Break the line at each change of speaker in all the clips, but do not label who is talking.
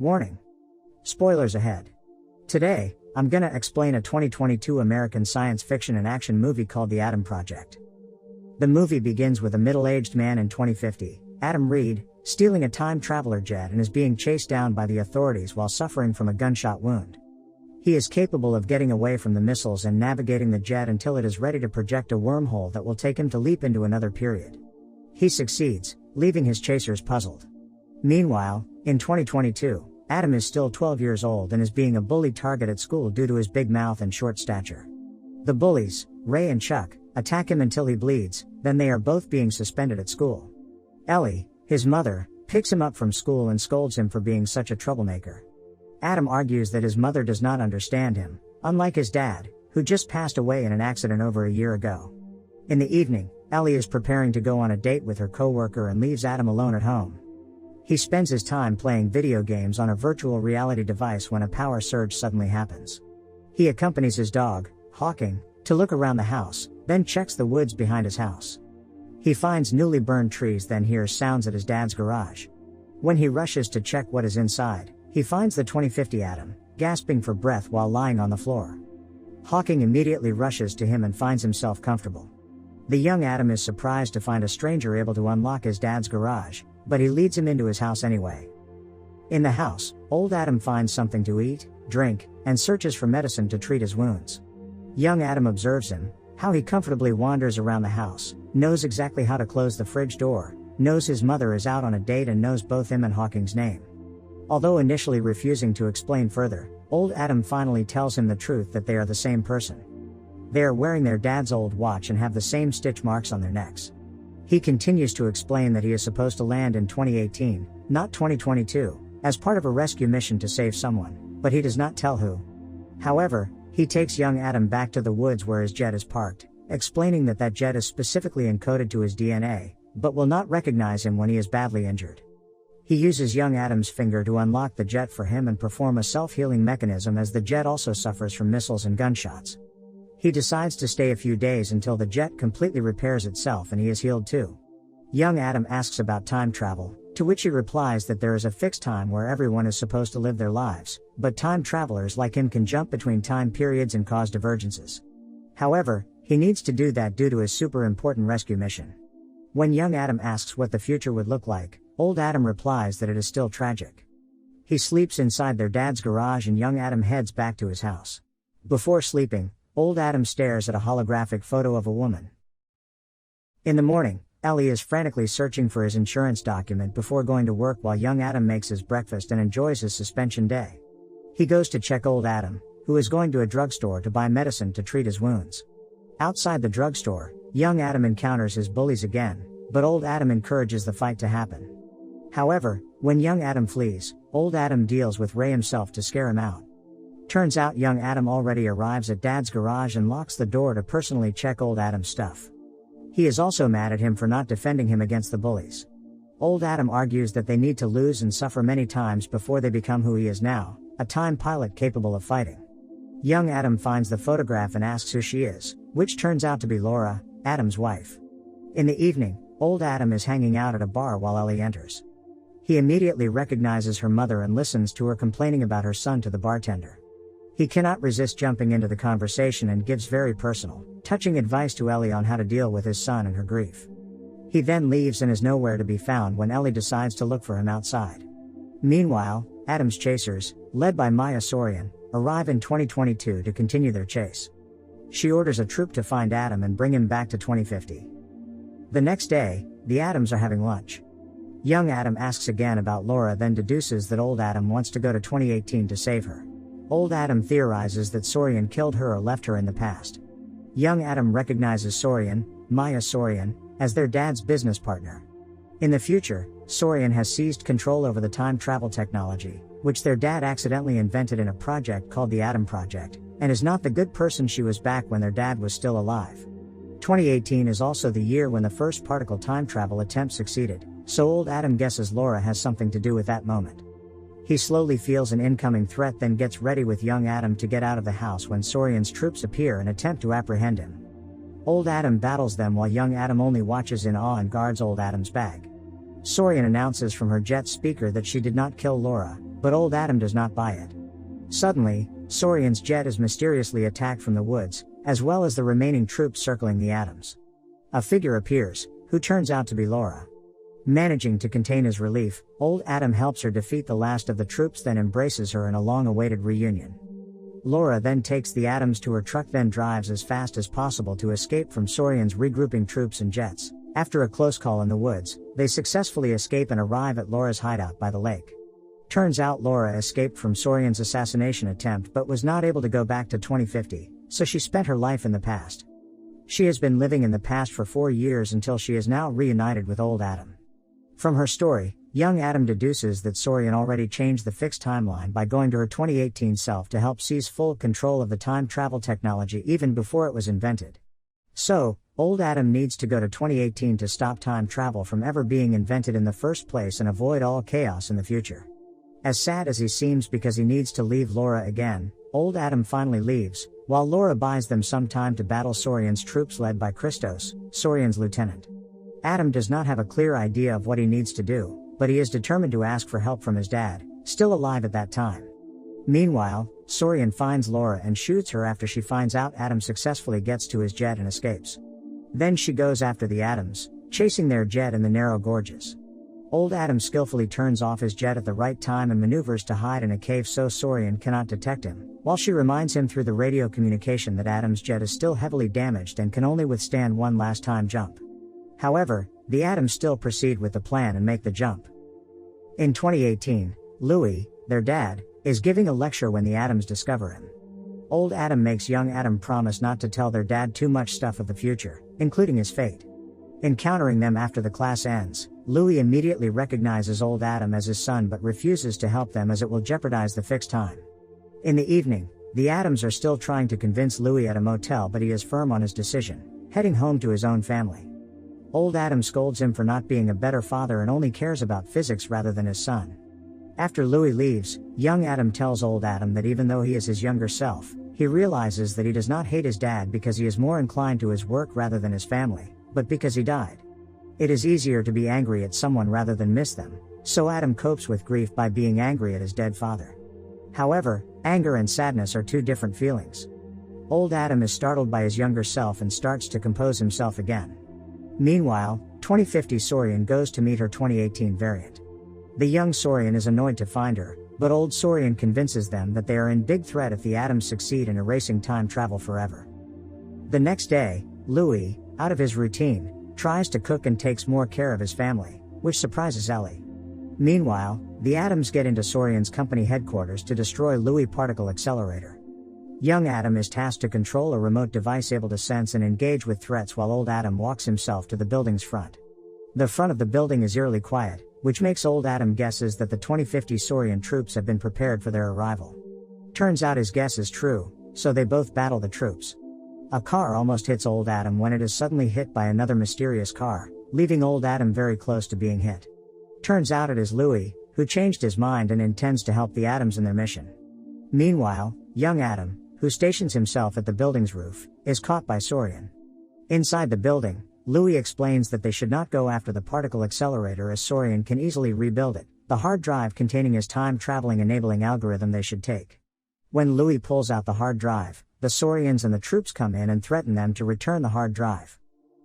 Warning. Spoilers ahead. Today, I'm gonna explain a 2022 American science fiction and action movie called The Adam Project. The movie begins with a middle-aged man in 2050, Adam Reed, stealing a time traveler jet and is being chased down by the authorities while suffering from a gunshot wound. He is capable of getting away from the missiles and navigating the jet until it is ready to project a wormhole that will take him to leap into another period. He succeeds, leaving his chasers puzzled. Meanwhile, in 2022, Adam is still 12 years old and is being a bullied target at school due to his big mouth and short stature. The bullies, Ray and Chuck, attack him until he bleeds, then they are both being suspended at school. Ellie, his mother, picks him up from school and scolds him for being such a troublemaker. Adam argues that his mother does not understand him, unlike his dad, who just passed away in an accident over a year ago. In the evening, Ellie is preparing to go on a date with her coworker and leaves Adam alone at home. He spends his time playing video games on a virtual reality device when a power surge suddenly happens. He accompanies his dog, Hawking, to look around the house, then checks the woods behind his house. He finds newly burned trees, then hears sounds at his dad's garage. When he rushes to check what is inside, he finds the 2050 Adam, gasping for breath while lying on the floor. Hawking immediately rushes to him and finds himself comfortable. The young Adam is surprised to find a stranger able to unlock his dad's garage, but he leads him into his house anyway. In the house, old Adam finds something to eat, drink, and searches for medicine to treat his wounds. Young Adam observes him, how he comfortably wanders around the house, knows exactly how to close the fridge door, knows his mother is out on a date and knows both him and Hawking's name. Although initially refusing to explain further, old Adam finally tells him the truth that they are the same person. They are wearing their dad's old watch and have the same stitch marks on their necks. He continues to explain that he is supposed to land in 2018, not 2022, as part of a rescue mission to save someone, but he does not tell who. However, he takes young Adam back to the woods where his jet is parked, explaining that that jet is specifically encoded to his DNA, but will not recognize him when he is badly injured. He uses young Adam's finger to unlock the jet for him and perform a self-healing mechanism, as the jet also suffers from missiles and gunshots. He decides to stay a few days until the jet completely repairs itself and he is healed too. Young Adam asks about time travel, to which he replies that there is a fixed time where everyone is supposed to live their lives, but time travelers like him can jump between time periods and cause divergences. However, he needs to do that due to his super important rescue mission. When young Adam asks what the future would look like, old Adam replies that it is still tragic. He sleeps inside their dad's garage and young Adam heads back to his house. Before sleeping, old Adam stares at a holographic photo of a woman. In the morning, Ellie is frantically searching for his insurance document before going to work while young Adam makes his breakfast and enjoys his suspension day. He goes to check old Adam, who is going to a drugstore to buy medicine to treat his wounds. Outside the drugstore, young Adam encounters his bullies again, but old Adam encourages the fight to happen. However, when young Adam flees, old Adam deals with Ray himself to scare him out. Turns out young Adam already arrives at dad's garage and locks the door to personally check old Adam's stuff. He is also mad at him for not defending him against the bullies. Old Adam argues that they need to lose and suffer many times before they become who he is now, a time pilot capable of fighting. Young Adam finds the photograph and asks who she is, which turns out to be Laura, Adam's wife. In the evening, old Adam is hanging out at a bar while Ellie enters. He immediately recognizes her mother and listens to her complaining about her son to the bartender. He cannot resist jumping into the conversation and gives very personal, touching advice to Ellie on how to deal with his son and her grief. He then leaves and is nowhere to be found when Ellie decides to look for him outside. Meanwhile, Adam's chasers, led by Maya Sorian, arrive in 2022 to continue their chase. She orders a troop to find Adam and bring him back to 2050. The next day, the Adams are having lunch. Young Adam asks again about Laura, then deduces that old Adam wants to go to 2018 to save her. Old Adam theorizes that Sorian killed her or left her in the past. Young Adam recognizes Sorian, Maya Sorian, as their dad's business partner. In the future, Sorian has seized control over the time travel technology, which their dad accidentally invented in a project called the Adam Project, and is not the good person she was back when their dad was still alive. 2018 is also the year when the first particle time travel attempt succeeded, so old Adam guesses Laura has something to do with that moment. He slowly feels an incoming threat, then gets ready with young Adam to get out of the house when Sorian's troops appear and attempt to apprehend him. Old Adam battles them while young Adam only watches in awe and guards old Adam's bag. Sorian announces from her jet speaker that she did not kill Laura, but old Adam does not buy it. Suddenly, Saurian's jet is mysteriously attacked from the woods, as well as the remaining troops circling the Adams. A figure appears, who turns out to be Laura. Managing to contain his relief, old Adam helps her defeat the last of the troops, then embraces her in a long-awaited reunion. Laura then takes the Adams to her truck, then drives as fast as possible to escape from Saurian's regrouping troops and jets. After a close call in the woods, they successfully escape and arrive at Laura's hideout by the lake. Turns out Laura escaped from Saurian's assassination attempt but was not able to go back to 2050, so she spent her life in the past. She has been living in the past for 4 years until she is now reunited with old Adam. From her story, young Adam deduces that Saurian already changed the fixed timeline by going to her 2018 self to help seize full control of the time travel technology even before it was invented. So, old Adam needs to go to 2018 to stop time travel from ever being invented in the first place and avoid all chaos in the future. As sad as he seems because he needs to leave Laura again, old Adam finally leaves, while Laura buys them some time to battle Saurian's troops led by Christos, Saurian's lieutenant. Adam does not have a clear idea of what he needs to do, but he is determined to ask for help from his dad, still alive at that time. Meanwhile, Saurian finds Laura and shoots her after she finds out Adam successfully gets to his jet and escapes. Then she goes after the Adams, chasing their jet in the narrow gorges. Old Adam skillfully turns off his jet at the right time and maneuvers to hide in a cave so Saurian cannot detect him, while she reminds him through the radio communication that Adam's jet is still heavily damaged and can only withstand one last time jump. However, the Adams still proceed with the plan and make the jump. In 2018, Louis, their dad, is giving a lecture when the Adams discover him. Old Adam makes young Adam promise not to tell their dad too much stuff of the future, including his fate. Encountering them after the class ends, Louis immediately recognizes old Adam as his son but refuses to help them as it will jeopardize the fixed time. In the evening, the Adams are still trying to convince Louis at a motel, but he is firm on his decision, heading home to his own family. Old Adam scolds him for not being a better father and only cares about physics rather than his son. After Louis leaves, young Adam tells old Adam that even though he is his younger self, he realizes that he does not hate his dad because he is more inclined to his work rather than his family, but because he died. It is easier to be angry at someone rather than miss them, so Adam copes with grief by being angry at his dead father. However, anger and sadness are two different feelings. Old Adam is startled by his younger self and starts to compose himself again. Meanwhile, 2050 Saurian goes to meet her 2018 variant. The young Saurian is annoyed to find her, but old Saurian convinces them that they are in big threat if the Adams succeed in erasing time travel forever. The next day, Louis, out of his routine, tries to cook and takes more care of his family, which surprises Ellie. Meanwhile, the Adams get into Saurian's company headquarters to destroy Louis' particle accelerator. Young Adam is tasked to control a remote device able to sense and engage with threats while old Adam walks himself to the building's front. The front of the building is eerily quiet, which makes old Adam guesses that the 2050 Saurian troops have been prepared for their arrival. Turns out his guess is true, so they both battle the troops. A car almost hits old Adam when it is suddenly hit by another mysterious car, leaving old Adam very close to being hit. Turns out it is Louis, who changed his mind and intends to help the Adams in their mission. Meanwhile, young Adam, who stations himself at the building's roof, is caught by Saurian. Inside the building, Louis explains that they should not go after the particle accelerator as Saurian can easily rebuild it, the hard drive containing his time-traveling enabling algorithm they should take. When Louis pulls out the hard drive, the Saurians and the troops come in and threaten them to return the hard drive.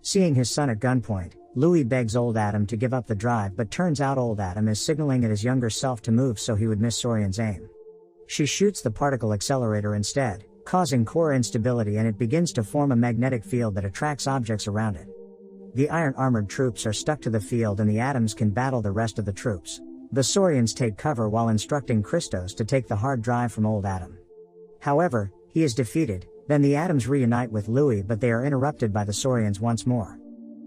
Seeing his son at gunpoint, Louis begs old Adam to give up the drive, but turns out old Adam is signaling at his younger self to move so he would miss Saurian's aim. She shoots the particle accelerator instead, causing core instability, and it begins to form a magnetic field that attracts objects around it. The iron-armored troops are stuck to the field and the Adams can battle the rest of the troops. The Saurians take cover while instructing Christos to take the hard drive from old Adam. However, he is defeated, then the Adams reunite with Louis, but they are interrupted by the Saurians once more.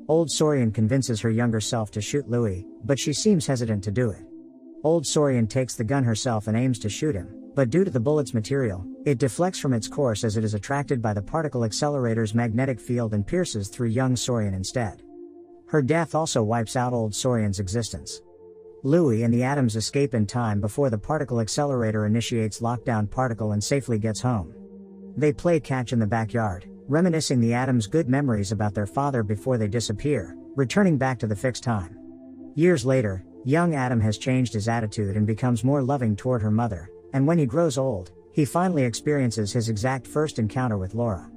Old Saurian convinces her younger self to shoot Louis, but she seems hesitant to do it. Old Saurian takes the gun herself and aims to shoot him, but due to the bullet's material, it deflects from its course as it is attracted by the particle accelerator's magnetic field and pierces through young Saurian instead. Her death also wipes out old Saurian's existence. Louis and the Adams escape in time before the particle accelerator initiates lockdown particle and safely gets home. They play catch in the backyard, reminiscing the Adams' good memories about their father before they disappear, returning back to the fixed time. Years later, Young Adam has changed his attitude and becomes more loving toward her mother, and when he grows old, he finally experiences his exact first encounter with Laura.